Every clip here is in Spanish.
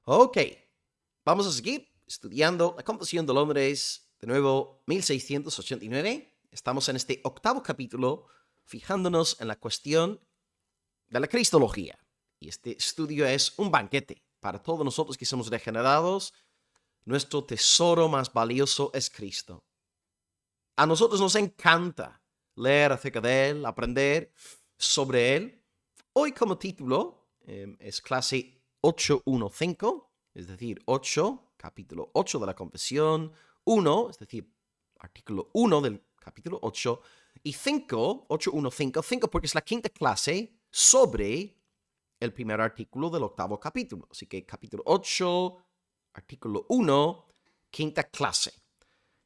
Ok, vamos a seguir estudiando la Confesión de Londres, de nuevo 1689. Estamos en este octavo capítulo, fijándonos en la cuestión de la cristología. Y este estudio es un banquete para todos nosotros que somos regenerados. Nuestro tesoro más valioso es Cristo. A nosotros nos encanta leer acerca de Él, aprender sobre Él. Hoy como título es clase 815, es decir, 8, capítulo 8 de la Confesión, 1, es decir, artículo 1 del capítulo 8, y 5, 815, 5 porque es la quinta clase sobre el primer artículo del octavo capítulo. Así que capítulo 8, artículo 1, quinta clase.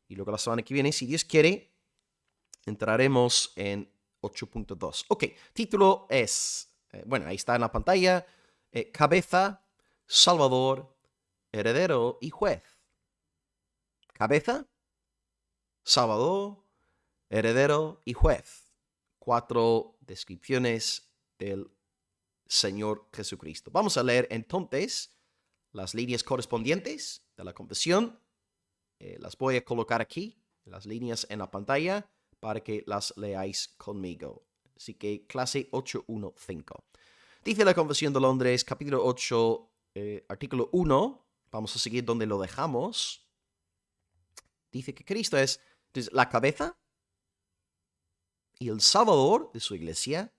Y luego la semana que viene, si Dios quiere, entraremos en 8.2. Ok, título es, bueno, ahí está en la pantalla, cabeza, salvador, heredero y juez. Cabeza, salvador, heredero y juez. 4 descripciones del Señor Jesucristo. Vamos a leer entonces las líneas correspondientes de la confesión. Las voy a colocar aquí, las líneas en la pantalla, para que las leáis conmigo. Así que clase 815. Dice la Confesión de Londres, capítulo 8, artículo 1. Vamos a seguir donde lo dejamos. Dice que Cristo es entonces, la cabeza y el salvador de su iglesia,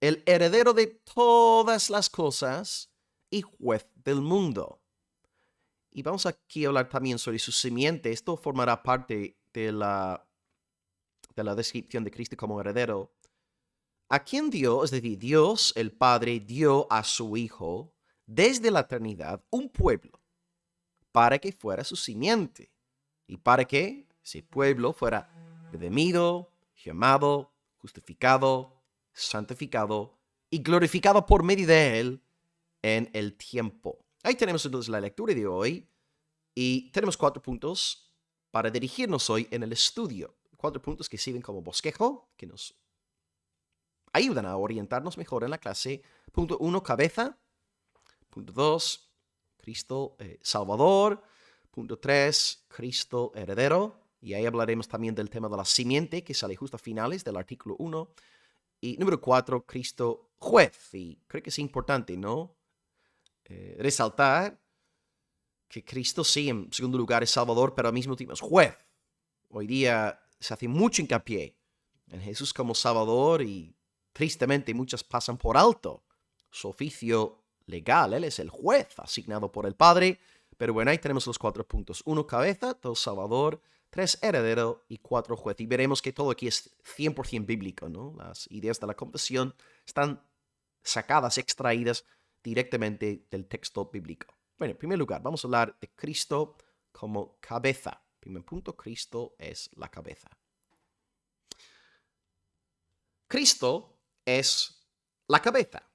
el heredero de todas las cosas y juez del mundo. Y vamos aquí a hablar también sobre su simiente. Esto formará parte de la descripción de Cristo como heredero. A quien dio, es decir, Dios, el Padre, dio a su Hijo desde la eternidad un pueblo para que fuera su simiente y para que ese pueblo fuera redimido, llamado, justificado, santificado y glorificado por medio de él en el tiempo. Ahí tenemos entonces la lectura de hoy y tenemos 4 puntos para dirigirnos hoy en el estudio. 4 puntos que sirven como bosquejo, que nos ayudan a orientarnos mejor en la clase. Punto 1, cabeza. Punto 2, Cristo Salvador. Punto 3, Cristo heredero. Y ahí hablaremos también del tema de la simiente, que sale justo a finales del artículo 1. Y número 4, Cristo juez. Y creo que es importante, ¿no? Resaltar que Cristo sí, en segundo lugar, es Salvador, pero al mismo tiempo es juez. Hoy día se hace mucho hincapié en Jesús como Salvador y tristemente muchas pasan por alto su oficio legal. Él es el juez asignado por el Padre. Pero bueno, ahí tenemos los 4 puntos. 1, cabeza, 2, Salvador, 3, heredero y 4, juez. Y veremos que todo aquí es 100% bíblico, ¿no? Las ideas de la confesión están sacadas, extraídas directamente del texto bíblico. Bueno, en primer lugar, vamos a hablar de Cristo como cabeza. Primer punto, Cristo es la cabeza. Cristo es la cabeza.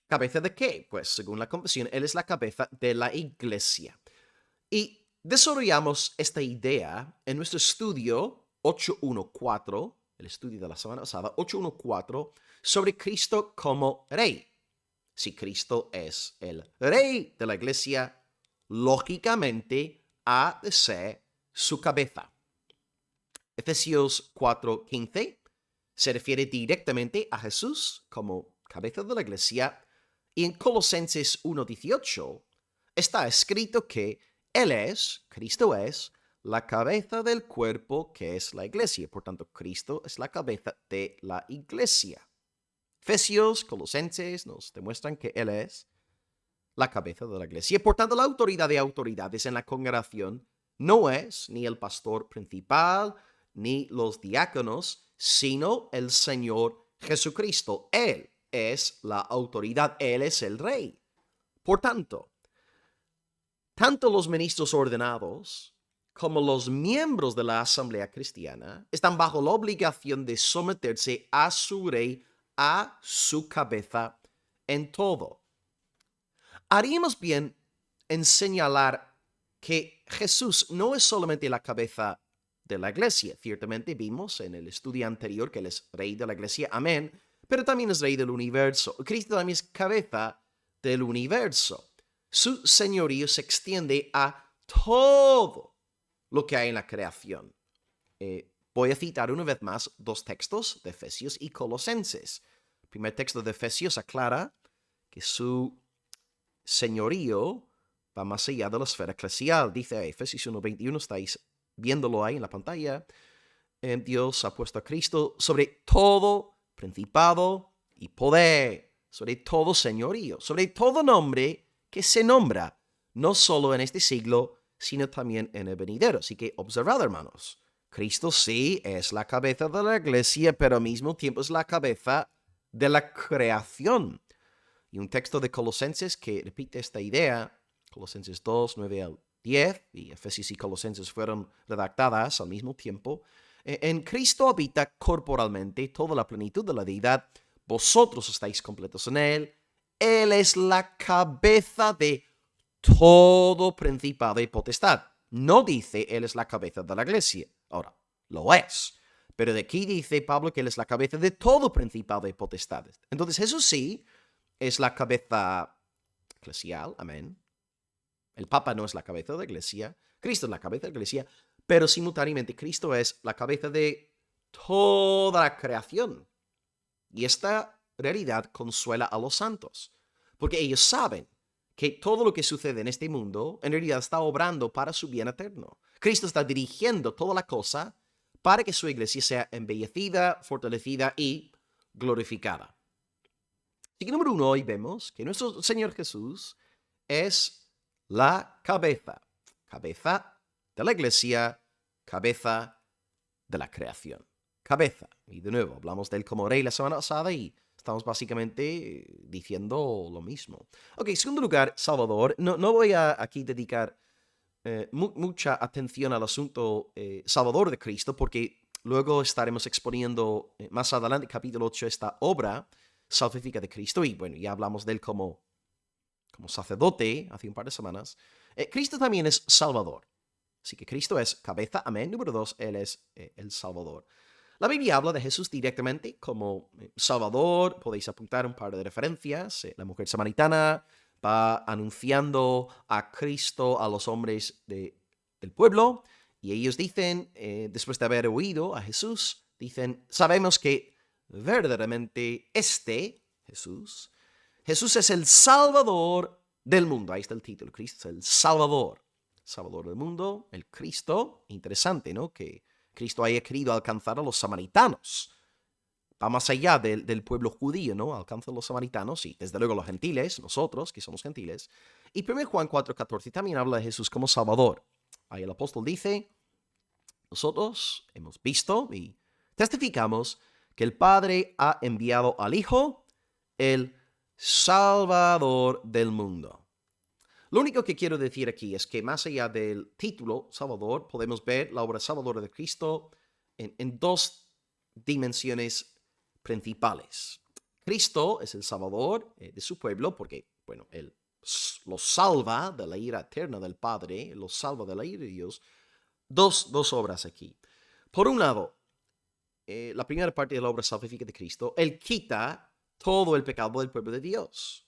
¿Cabeza de qué? Pues según la confesión, Él es la cabeza de la iglesia. Y desarrollamos esta idea en nuestro estudio 814, el estudio de la semana pasada, 814, sobre Cristo como rey. Si Cristo es el rey de la iglesia, lógicamente ha de ser su cabeza. Efesios 4:15 se refiere directamente a Jesús como cabeza de la iglesia, y en Colosenses 1:18 está escrito que Él es, Cristo es, la cabeza del cuerpo que es la iglesia. Por tanto, Cristo es la cabeza de la iglesia. Efesios, Colosenses nos demuestran que Él es la cabeza de la iglesia. Por tanto, la autoridad de autoridades en la congregación no es ni el pastor principal ni los diáconos, sino el Señor Jesucristo. Él es la autoridad, Él es el rey. Por tanto los ministros ordenados como los miembros de la asamblea cristiana están bajo la obligación de someterse a su rey, a su cabeza en todo. Haríamos bien en señalar que Jesús no es solamente la cabeza de la iglesia. Ciertamente vimos en el estudio anterior que Él es rey de la iglesia, amén, pero también es rey del universo. Cristo también es cabeza del universo. Su señorío se extiende a todo lo que hay en la creación. Voy a citar una vez más dos textos de Efesios y Colosenses. El primer texto de Efesios aclara que su señorío va más allá de la esfera eclesial. Dice Efesios 1:21, estáis viéndolo ahí en la pantalla. Dios ha puesto a Cristo sobre todo principado y poder, sobre todo señorío, sobre todo nombre que se nombra, no solo en este siglo, sino también en el venidero. Así que observad, hermanos, Cristo sí es la cabeza de la iglesia, pero al mismo tiempo es la cabeza de la creación. Y un texto de Colosenses que repite esta idea, Colosenses 2, 9 al 10, y Efesios y Colosenses fueron redactadas al mismo tiempo. En Cristo habita corporalmente toda la plenitud de la deidad. Vosotros estáis completos en Él. Él es la cabeza de todo principado y potestad. No dice Él es la cabeza de la iglesia. Ahora, lo es. Pero de aquí dice Pablo que Él es la cabeza de todo principado y potestades. Entonces, eso sí es la cabeza eclesial. Amén. El Papa no es la cabeza de la iglesia. Cristo es la cabeza de la iglesia. Pero simultáneamente Cristo es la cabeza de toda la creación. Y esta realidad consuela a los santos, porque ellos saben que todo lo que sucede en este mundo en realidad está obrando para su bien eterno. Cristo está dirigiendo toda la cosa para que su iglesia sea embellecida, fortalecida y glorificada. Así que número 1, hoy vemos que nuestro Señor Jesús es la cabeza de la iglesia, cabeza de la creación. Cabeza. Y de nuevo, hablamos de él como rey la semana pasada y estamos básicamente diciendo lo mismo. Ok, segundo lugar, Salvador. No voy a aquí dedicar mucha atención al asunto Salvador de Cristo, porque luego estaremos exponiendo más adelante, capítulo 8, esta obra salvífica de Cristo. Y bueno, ya hablamos de él como sacerdote hace un par de semanas. Cristo también es Salvador. Así que Cristo es cabeza, amén. Número 2, Él es el Salvador. La Biblia habla de Jesús directamente como Salvador. Podéis apuntar un par de referencias. La mujer samaritana va anunciando a Cristo a los hombres del pueblo. Y ellos dicen, después de haber oído a Jesús, dicen, sabemos que verdaderamente Jesús es el Salvador del mundo. Ahí está el título. Cristo es el Salvador del mundo, el Cristo. Interesante, ¿no? Que Cristo haya querido alcanzar a los samaritanos. Va más allá del pueblo judío, ¿no? Alcanza a los samaritanos y desde luego los gentiles, nosotros que somos gentiles. Y 1 Juan 4:14 también habla de Jesús como Salvador. Ahí el apóstol dice, nosotros hemos visto y testificamos que el Padre ha enviado al Hijo, el Salvador del mundo. Lo único que quiero decir aquí es que más allá del título Salvador, podemos ver la obra salvadora de Cristo en dos dimensiones principales. Cristo es el Salvador de su pueblo porque, bueno, Él los salva de la ira eterna del Padre, los salva de la ira de Dios. Dos obras aquí. Por un lado, la primera parte de la obra salvífica de Cristo, Él quita todo el pecado del pueblo de Dios.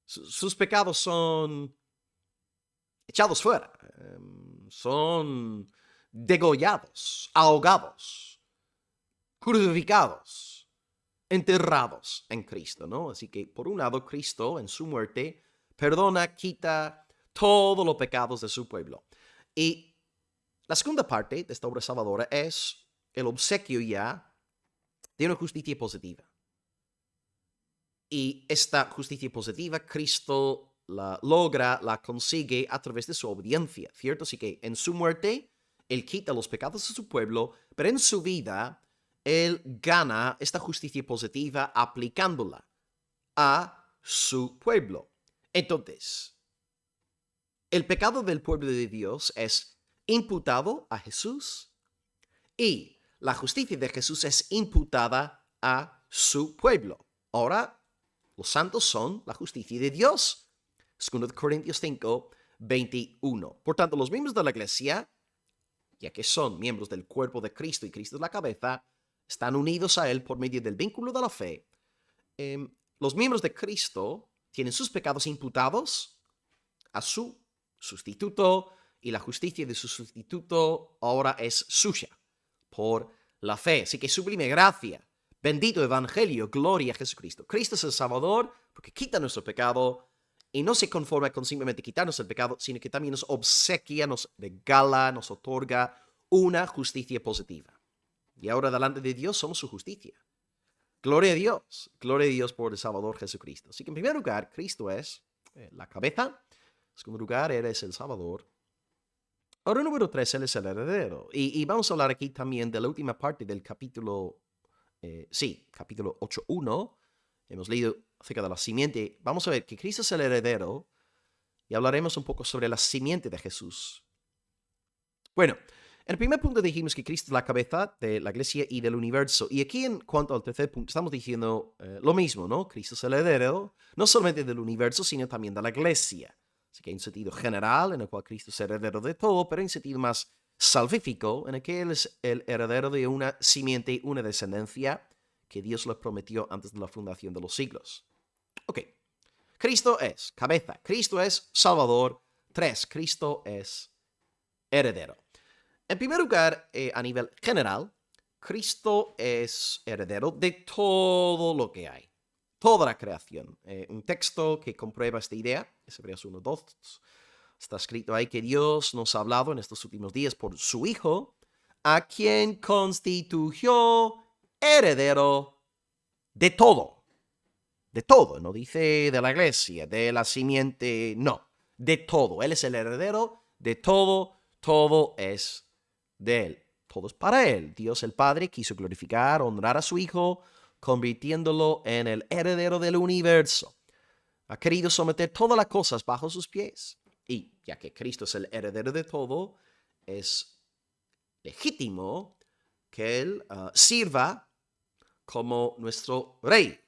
Sus pecados son echados fuera, son degollados, ahogados, crucificados, enterrados en Cristo, ¿no? Así que, por un lado, Cristo, en su muerte, perdona, quita todos los pecados de su pueblo. Y la segunda parte de esta obra salvadora es el obsequio ya de una justicia positiva. Y esta justicia positiva, Cristo la logra, la consigue a través de su obediencia, ¿cierto? Así que en su muerte, Él quita los pecados de su pueblo, pero en su vida, Él gana esta justicia positiva aplicándola a su pueblo. Entonces, el pecado del pueblo de Dios es imputado a Jesús y la justicia de Jesús es imputada a su pueblo. Ahora, los santos son la justicia de Dios. 2 Corintios 5, 21. Por tanto, los miembros de la iglesia, ya que son miembros del cuerpo de Cristo y Cristo es la cabeza, están unidos a Él por medio del vínculo de la fe. Los miembros de Cristo tienen sus pecados imputados a su sustituto y la justicia de su sustituto ahora es suya por la fe. Así que sublime gracia, bendito evangelio, gloria a Jesucristo. Cristo es el Salvador porque quita nuestro pecado y no se conforma con simplemente quitarnos el pecado, sino que también nos obsequia, nos regala, nos otorga una justicia positiva. Y ahora delante de Dios somos su justicia. Gloria a Dios por el Salvador Jesucristo. Así que en primer lugar, Cristo es la cabeza. En segundo lugar, Él es el Salvador. Ahora, número 3, Él es el heredero. Y vamos a hablar aquí también de la última parte del capítulo, capítulo 8.1. Hemos leído acerca de la simiente. Vamos a ver que Cristo es el heredero y hablaremos un poco sobre la simiente de Jesús. Bueno, en el primer punto dijimos que Cristo es la cabeza de la iglesia y del universo. Y aquí en cuanto al tercer punto estamos diciendo lo mismo, ¿no? Cristo es el heredero, no solamente del universo, sino también de la iglesia. Así que hay un sentido general en el cual Cristo es el heredero de todo, pero hay un sentido más salvífico en el que Él es el heredero de una simiente, una descendencia que Dios le prometió antes de la fundación de los siglos. Ok, Cristo es cabeza, Cristo es Salvador. 3, Cristo es heredero. En primer lugar, a nivel general, Cristo es heredero de todo lo que hay, toda la creación. Un texto que comprueba esta idea es Hebreos 1:2. Está escrito ahí que Dios nos ha hablado en estos últimos días por su Hijo, a quien constituyó heredero de todo. De todo, no dice de la iglesia, de la simiente, no, de todo. Él es el heredero de todo, todo es de Él. Todo es para Él. Dios el Padre quiso glorificar, honrar a su Hijo, convirtiéndolo en el heredero del universo. Ha querido someter todas las cosas bajo sus pies. Y ya que Cristo es el heredero de todo, es legítimo que Él sirva como nuestro rey,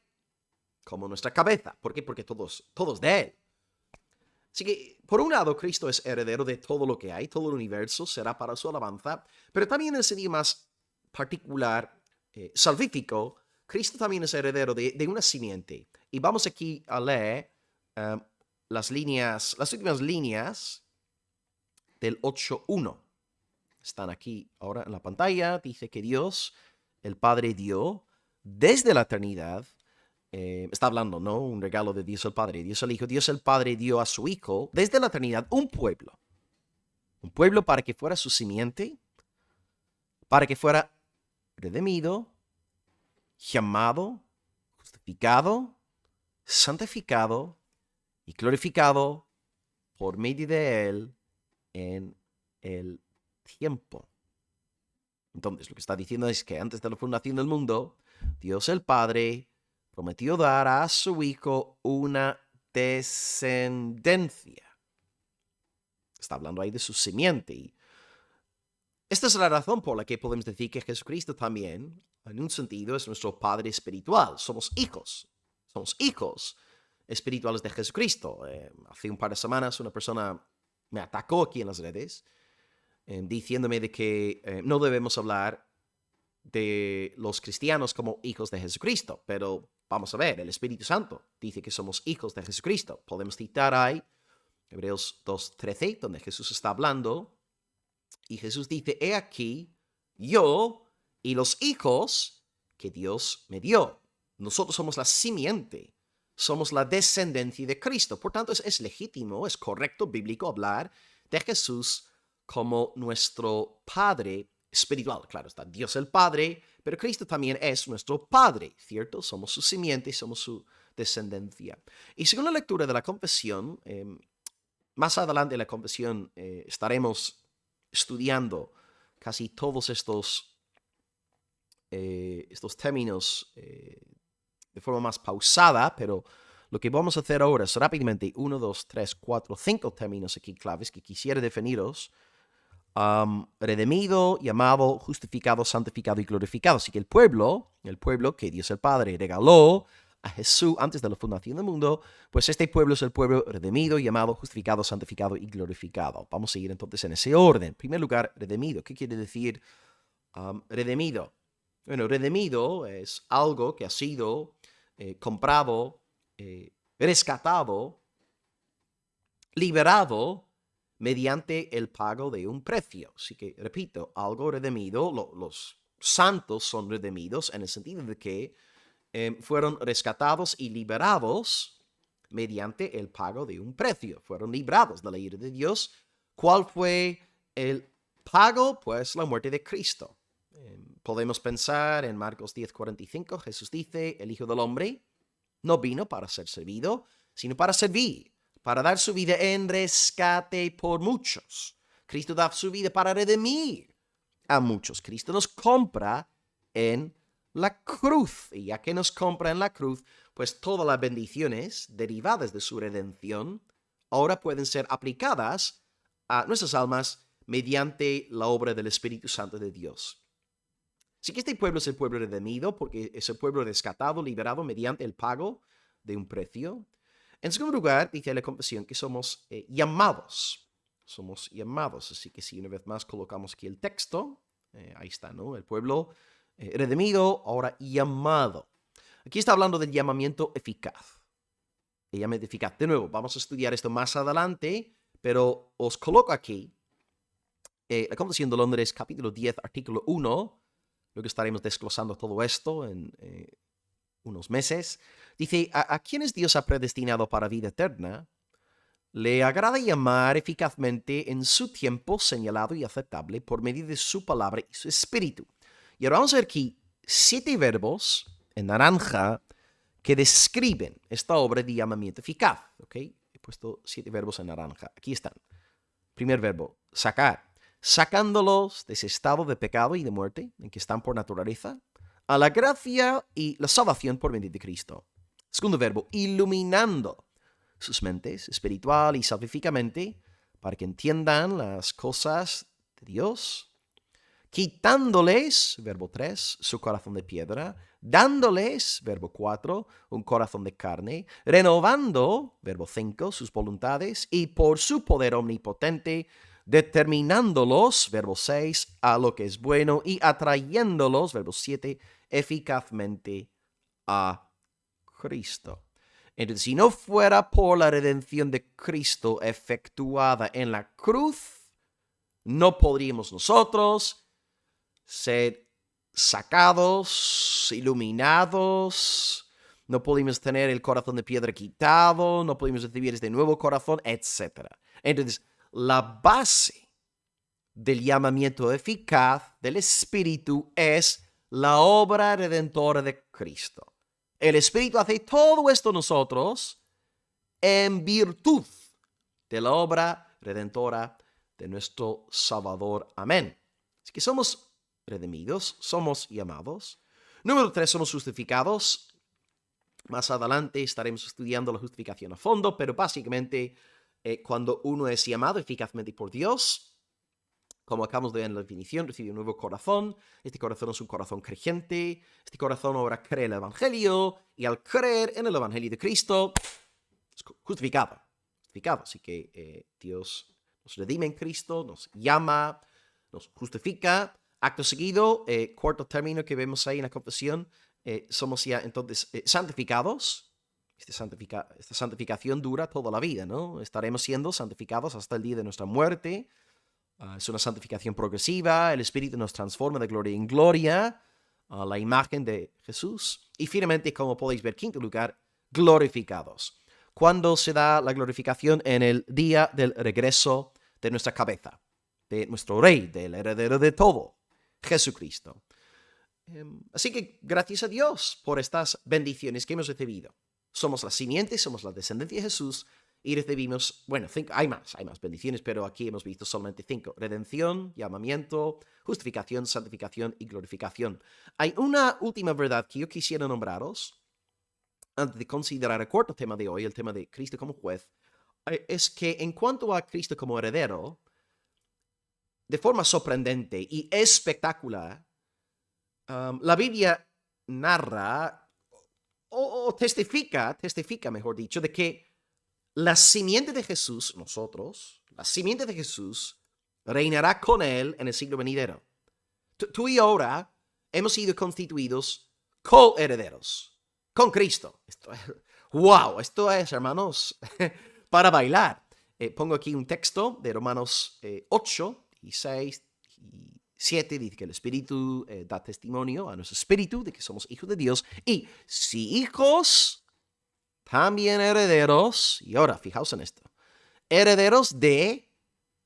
como nuestra cabeza. ¿Por qué? Porque todos de Él. Así que, por un lado, Cristo es heredero de todo lo que hay, todo el universo será para su alabanza, pero también en el sentido más particular, salvífico, Cristo también es heredero de una simiente. Y vamos aquí a leer las últimas líneas del 8.1. Están aquí ahora en la pantalla. Dice que Dios, el Padre, dio desde la eternidad. Está hablando, ¿no? Un regalo de Dios el Padre, Dios el Hijo. Dios el Padre dio a su Hijo desde la eternidad un pueblo. Un pueblo para que fuera su simiente, para que fuera redimido, llamado, justificado, santificado y glorificado por medio de Él en el tiempo. Entonces, lo que está diciendo es que antes de la fundación del mundo, Dios el Padre prometió dar a su Hijo una descendencia. Está hablando ahí de su simiente. Y esta es la razón por la que podemos decir que Jesucristo también, en un sentido, es nuestro Padre espiritual. Somos hijos espirituales de Jesucristo. Hace un par de semanas una persona me atacó aquí en las redes diciéndome de que no debemos hablar de los cristianos como hijos de Jesucristo, pero vamos a ver, el Espíritu Santo dice que somos hijos de Jesucristo. Podemos citar ahí Hebreos 2:13, donde Jesús está hablando, y Jesús dice, he aquí, yo y los hijos que Dios me dio. Nosotros somos la simiente, somos la descendencia de Cristo. Por tanto, es legítimo, es correcto, bíblico hablar de Jesús como nuestro Padre espiritual. Claro, está Dios el Padre, pero Cristo también es nuestro Padre, ¿cierto? Somos su simiente, somos su descendencia. Y según la lectura de la confesión, más adelante en la confesión estaremos estudiando casi todos estos términos de forma más pausada, pero lo que vamos a hacer ahora es rápidamente 1, 2, 3, 4, 5 términos aquí claves que quisiera definiros. Redimido, llamado, justificado, santificado y glorificado. Así que el pueblo que Dios el Padre regaló a Jesús antes de la fundación del mundo, pues este pueblo es el pueblo redimido, llamado, justificado, santificado y glorificado. Vamos a seguir entonces en ese orden. En primer lugar, redimido. ¿Qué quiere decir redimido? Bueno, redimido es algo que ha sido comprado, rescatado liberado mediante el pago de un precio. Así que, repito, algo redimido, los santos son redimidos en el sentido de que fueron rescatados y liberados mediante el pago de un precio. Fueron librados de la ira de Dios. ¿Cuál fue el pago? Pues la muerte de Cristo. Podemos pensar en Marcos 10:45. Jesús dice, el Hijo del Hombre no vino para ser servido, sino para servir, para dar su vida en rescate por muchos. Cristo da su vida para redimir a muchos. Cristo nos compra en la cruz. Y ya que nos compra en la cruz, pues todas las bendiciones derivadas de su redención ahora pueden ser aplicadas a nuestras almas mediante la obra del Espíritu Santo de Dios. Así que este pueblo es el pueblo redimido porque es el pueblo rescatado, liberado mediante el pago de un precio. En segundo lugar, dice la confesión que somos llamados. Somos llamados. Así que si una vez más colocamos aquí el texto, ahí está, ¿no? El pueblo redimido, ahora llamado. Aquí está hablando del llamamiento eficaz. El llamamiento eficaz. De nuevo, vamos a estudiar esto más adelante, pero os coloco aquí la confesión de Londres, capítulo 10, artículo 1. Luego estaremos desglosando todo esto en unos meses. Dice, a quienes Dios ha predestinado para vida eterna, le agrada llamar eficazmente en su tiempo señalado y aceptable por medio de su palabra y su espíritu. Y ahora vamos a ver aquí 7 verbos en naranja que describen esta obra de llamamiento eficaz. ¿Ok? He puesto 7 verbos en naranja. Aquí están. Primer verbo, sacar. Sacándolos de ese estado de pecado y de muerte en que están por naturaleza, a la gracia y la salvación por medio de Cristo. Segundo verbo, iluminando sus mentes espiritual y salvíficamente para que entiendan las cosas de Dios. Quitándoles, verbo 3, su corazón de piedra, dándoles, verbo 4, un corazón de carne, renovando, verbo 5, sus voluntades, y por su poder omnipotente, determinándolos, verbo 6, a lo que es bueno, y atrayéndolos, verbo 7, eficazmente a Cristo. Entonces, si no fuera por la redención de Cristo efectuada en la cruz, no podríamos nosotros ser sacados, iluminados, no podemos tener el corazón de piedra quitado, no podemos recibir este nuevo corazón, etc. Entonces, la base del llamamiento eficaz del Espíritu es la obra redentora de Cristo. El Espíritu hace todo esto nosotros en virtud de la obra redentora de nuestro Salvador. Amén. Así que somos redimidos, somos llamados. Número 3, somos justificados. Más adelante estaremos estudiando la justificación a fondo, pero básicamente cuando uno es llamado eficazmente por Dios, como acabamos de ver en la definición, recibe un nuevo corazón. Este corazón es un corazón creyente. Este corazón ahora cree el Evangelio. Y al creer en el Evangelio de Cristo, es justificado. Así que Dios nos redime en Cristo, nos llama, nos justifica. Acto seguido, cuarto término que vemos ahí en la confesión, somos ya entonces santificados. Esta santificación dura toda la vida, ¿no? Estaremos siendo santificados hasta el día de nuestra muerte. Es una santificación progresiva, el Espíritu nos transforma de gloria en gloria a la imagen de Jesús. Y finalmente, como podéis ver, quinto lugar, glorificados. ¿Cuándo se da la glorificación? En el día del regreso de nuestra cabeza, de nuestro Rey, del heredero de todo, Jesucristo. Así que gracias a Dios por estas bendiciones que hemos recibido. Somos la simiente, somos la descendencia de Jesús, y recibimos, bueno, hay más bendiciones, pero aquí hemos visto solamente 5. Redención, llamamiento, justificación, santificación y glorificación. Hay una última verdad que yo quisiera nombraros, antes de considerar el cuarto tema de hoy, el tema de Cristo como juez, es que en cuanto a Cristo como heredero, de forma sorprendente y espectacular, la Biblia narra, o testifica, mejor dicho, de que la simiente de Jesús, nosotros, la simiente de Jesús, reinará con él en el siglo venidero. Tú y yo ahora hemos sido constituidos coherederos con Cristo. Esto es, hermanos, para bailar. Pongo aquí un texto de Romanos 8 y 6 y 7. Dice que el Espíritu da testimonio a nuestro espíritu de que somos hijos de Dios. Y si hijos, también herederos. Y ahora, fijaos en esto. Herederos de,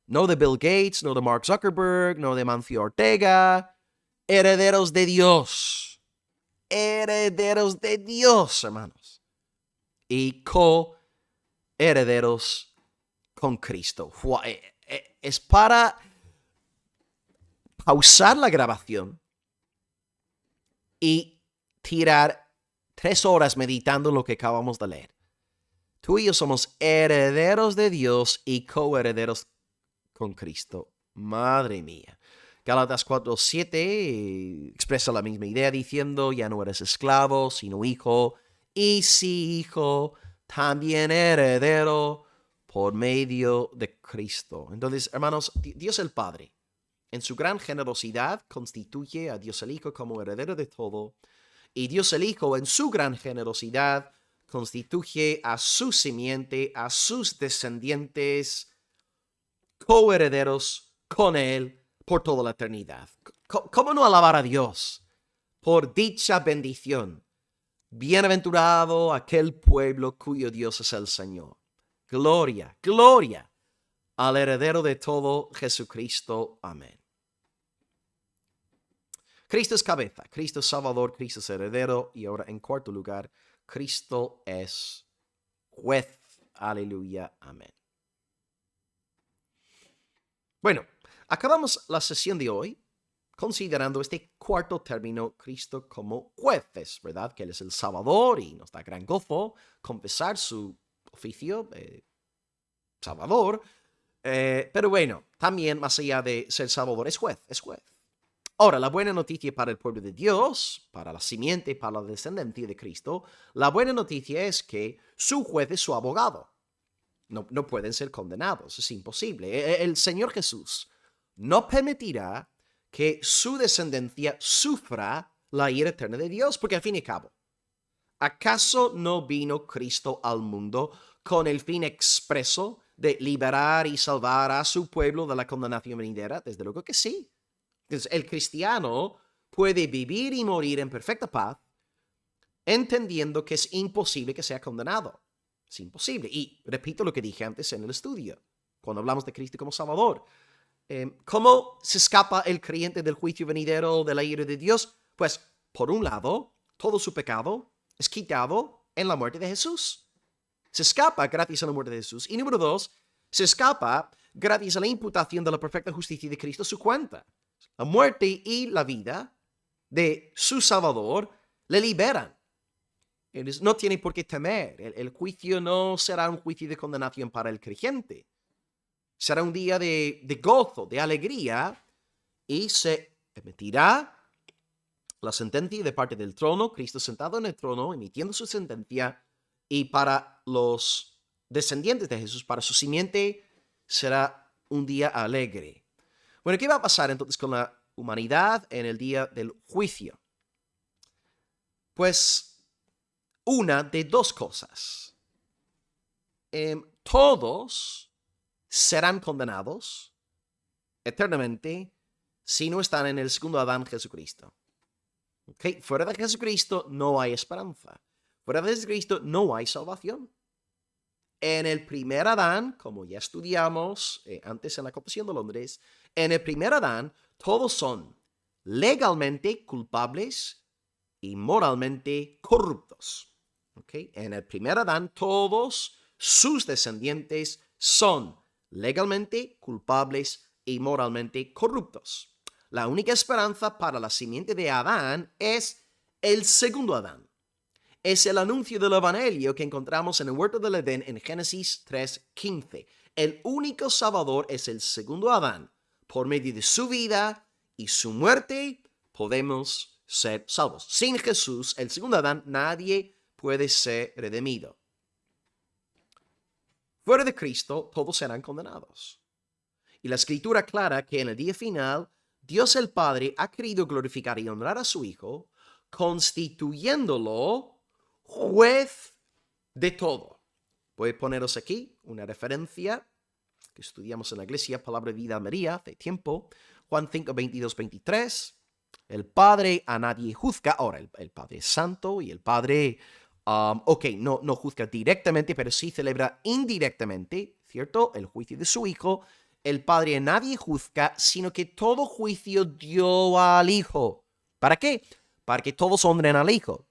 no de Bill Gates, no de Mark Zuckerberg, no de Mancio Ortega. Herederos de Dios. Herederos de Dios, hermanos. Y coherederos con Cristo. Es para pausar la grabación y tirar 3 horas meditando lo que acabamos de leer. Tú y yo somos herederos de Dios y coherederos con Cristo. Madre mía. Gálatas 4:7 expresa la misma idea diciendo, ya no eres esclavo, sino hijo, y si hijo, también heredero por medio de Cristo. Entonces, hermanos, Dios el Padre, en su gran generosidad, constituye a Dios el Hijo como heredero de todo, y Dios el Hijo, en su gran generosidad, constituye a su simiente, a sus descendientes, coherederos con Él por toda la eternidad. ¿Cómo no alabar a Dios por dicha bendición? Bienaventurado aquel pueblo cuyo Dios es el Señor. Gloria, gloria al heredero de todo, Jesucristo. Amén. Cristo es cabeza, Cristo es Salvador, Cristo es heredero. Y ahora, en cuarto lugar, Cristo es juez. Aleluya. Amén. Bueno, acabamos la sesión de hoy considerando este cuarto término, Cristo como jueces, ¿verdad? Que Él es el Salvador y nos da gran gozo confesar su oficio de Salvador. Pero bueno, también más allá de ser Salvador, es juez, es juez. Ahora, la buena noticia para el pueblo de Dios, para la simiente, para la descendencia de Cristo, la buena noticia es que su juez es su abogado. No pueden ser condenados, es imposible. El Señor Jesús no permitirá que su descendencia sufra la ira eterna de Dios, porque al fin y al cabo, ¿acaso no vino Cristo al mundo con el fin expreso de liberar y salvar a su pueblo de la condenación venidera? Desde luego que sí. Entonces, el cristiano puede vivir y morir en perfecta paz, entendiendo que es imposible que sea condenado. Es imposible. Y repito lo que dije antes en el estudio, cuando hablamos de Cristo como Salvador. ¿Cómo se escapa el creyente del juicio venidero, de la ira de Dios? Pues, por un lado, todo su pecado es quitado en la muerte de Jesús. Se escapa gracias a la muerte de Jesús. Y número 2, se escapa gracias a la imputación de la perfecta justicia de Cristo a su cuenta. La muerte y la vida de su Salvador le liberan. Él no tiene por qué temer. El juicio no será un juicio de condenación para el creyente. Será un día de gozo, de alegría, y se emitirá la sentencia de parte del trono, Cristo sentado en el trono, emitiendo su sentencia, y para los descendientes de Jesús, para su simiente, será un día alegre. Bueno, ¿qué va a pasar entonces con la humanidad en el día del juicio? Pues una de dos cosas. Todos serán condenados eternamente si no están en el segundo Adán, Jesucristo. ¿Okay? Fuera de Jesucristo no hay esperanza. Fuera de Jesucristo no hay salvación. En el primer Adán, como ya estudiamos antes en la Confesión de Londres, en el primer Adán todos son legalmente culpables y moralmente corruptos. ¿Okay? En el primer Adán todos sus descendientes son legalmente culpables y moralmente corruptos. La única esperanza para la simiente de Adán es el segundo Adán. Es el anuncio del Evangelio que encontramos en el huerto del Edén en Génesis 3:15. El único Salvador es el segundo Adán. Por medio de su vida y su muerte podemos ser salvos. Sin Jesús, el segundo Adán, nadie puede ser redimido. Fuera de Cristo, todos serán condenados. Y la Escritura aclara que en el día final, Dios el Padre ha querido glorificar y honrar a su Hijo, constituyéndolo juez de todo. Voy a poneros aquí una referencia que estudiamos en la iglesia, Palabra de Vida María, hace tiempo. Juan 5, 22, 23. El Padre a nadie juzga. Ahora, el Padre es santo y el Padre, no juzga directamente, pero sí celebra indirectamente, ¿cierto? El juicio de su Hijo. El Padre a nadie juzga, sino que todo juicio dio al Hijo. ¿Para qué? Para que todos honren al Hijo.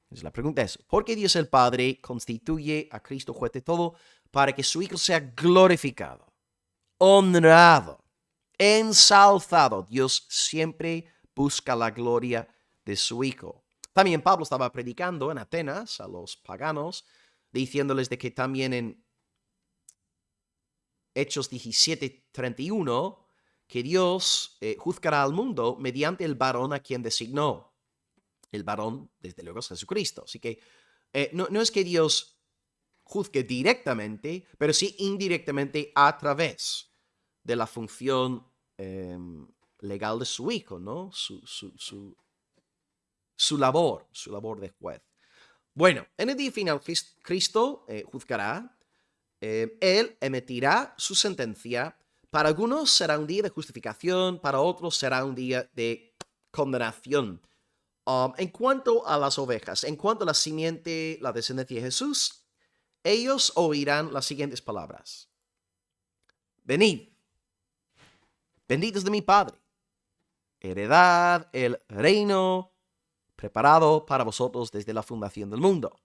Entonces la pregunta es, ¿por qué Dios el Padre constituye a Cristo juez de todo? Para que su Hijo sea glorificado, honrado, ensalzado. Dios siempre busca la gloria de su Hijo. También Pablo estaba predicando en Atenas a los paganos, diciéndoles de que también en Hechos 17:31, que Dios juzgará al mundo mediante el varón a quien designó. El varón, desde luego, es Jesucristo. Así que no es que Dios juzgue directamente, pero sí indirectamente a través de la función legal de su Hijo, ¿no? Su labor de juez. Bueno, en el día final, Cristo juzgará, Él emitirá su sentencia. Para algunos será un día de justificación, para otros será un día de condenación. En cuanto a las ovejas, en cuanto a la simiente, la descendencia de Jesús, ellos oirán las siguientes palabras. Venid, benditos de mi Padre, heredad el reino preparado para vosotros desde la fundación del mundo.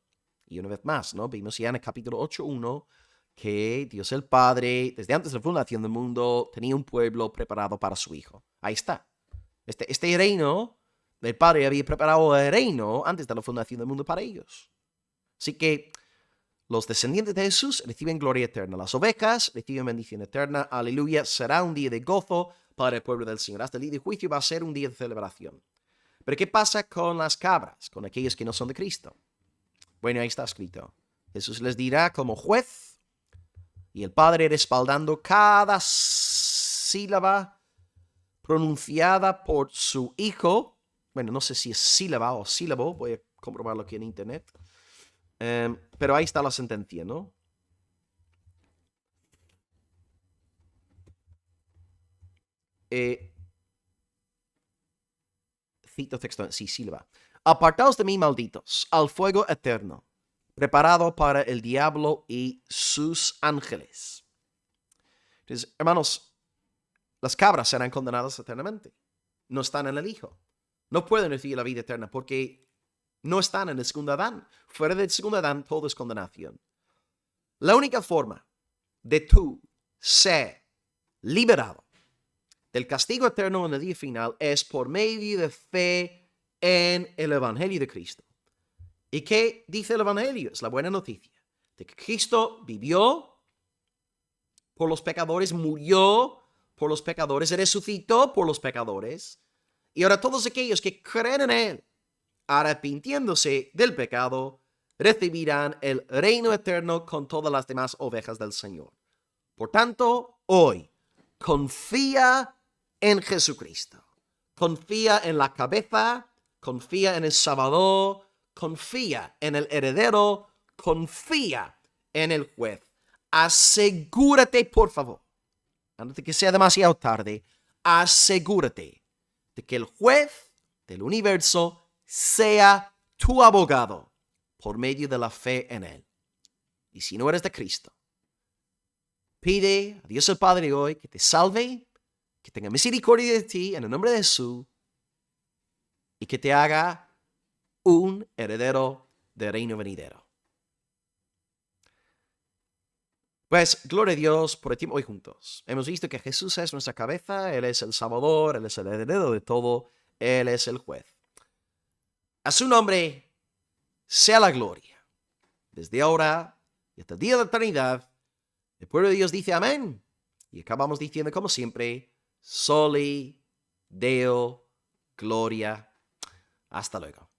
Y una vez más, ¿no? Vimos ya en el capítulo 8:1 que Dios el Padre, desde antes de la fundación del mundo, tenía un pueblo preparado para su Hijo. Ahí está. Este reino, el Padre había preparado el reino antes de la fundación del mundo para ellos. Así que los descendientes de Jesús reciben gloria eterna. Las ovejas reciben bendición eterna. Aleluya. Será un día de gozo para el pueblo del Señor. Hasta el día de juicio va a ser un día de celebración. Pero ¿qué pasa con las cabras? Con aquellos que no son de Cristo. Bueno, ahí está escrito. Jesús les dirá como juez y el Padre respaldando cada sílaba pronunciada por su Hijo. Bueno, no sé si es sílaba o sílabo. Voy a comprobarlo aquí en internet. Pero ahí está la sentencia, ¿no? Cito texto, sí, sílaba. Apartaos de mí, malditos, al fuego eterno, preparado para el diablo y sus ángeles. Entonces, hermanos, las cabras serán condenadas eternamente. No están en el Hijo. No pueden recibir la vida eterna porque no están en el segundo Adán. Fuera del segundo Adán, todo es condenación. La única forma de tú ser liberado del castigo eterno en el día final es por medio de fe en el Evangelio de Cristo. ¿Y qué dice el Evangelio? Es la buena noticia de que Cristo vivió por los pecadores, murió por los pecadores, resucitó por los pecadores. Y ahora todos aquellos que creen en Él, arrepintiéndose del pecado, recibirán el reino eterno con todas las demás ovejas del Señor. Por tanto, hoy, confía en Jesucristo. Confía en la cabeza, confía en el Salvador, confía en el heredero, confía en el juez. Asegúrate, por favor, antes de que sea demasiado tarde, asegúrate de que el juez del universo sea tu abogado por medio de la fe en Él. Y si no eres de Cristo, pide a Dios el Padre hoy que te salve, que tenga misericordia de ti en el nombre de Jesús y que te haga un heredero del reino venidero. Pues, gloria a Dios por el tiempo hoy juntos. Hemos visto que Jesús es nuestra cabeza, Él es el Salvador, Él es el heredero de todo, Él es el juez. A su nombre sea la gloria, desde ahora y hasta el día de la eternidad. El pueblo de Dios dice amén. Y acabamos diciendo, como siempre, Soli Deo Gloria. Hasta luego.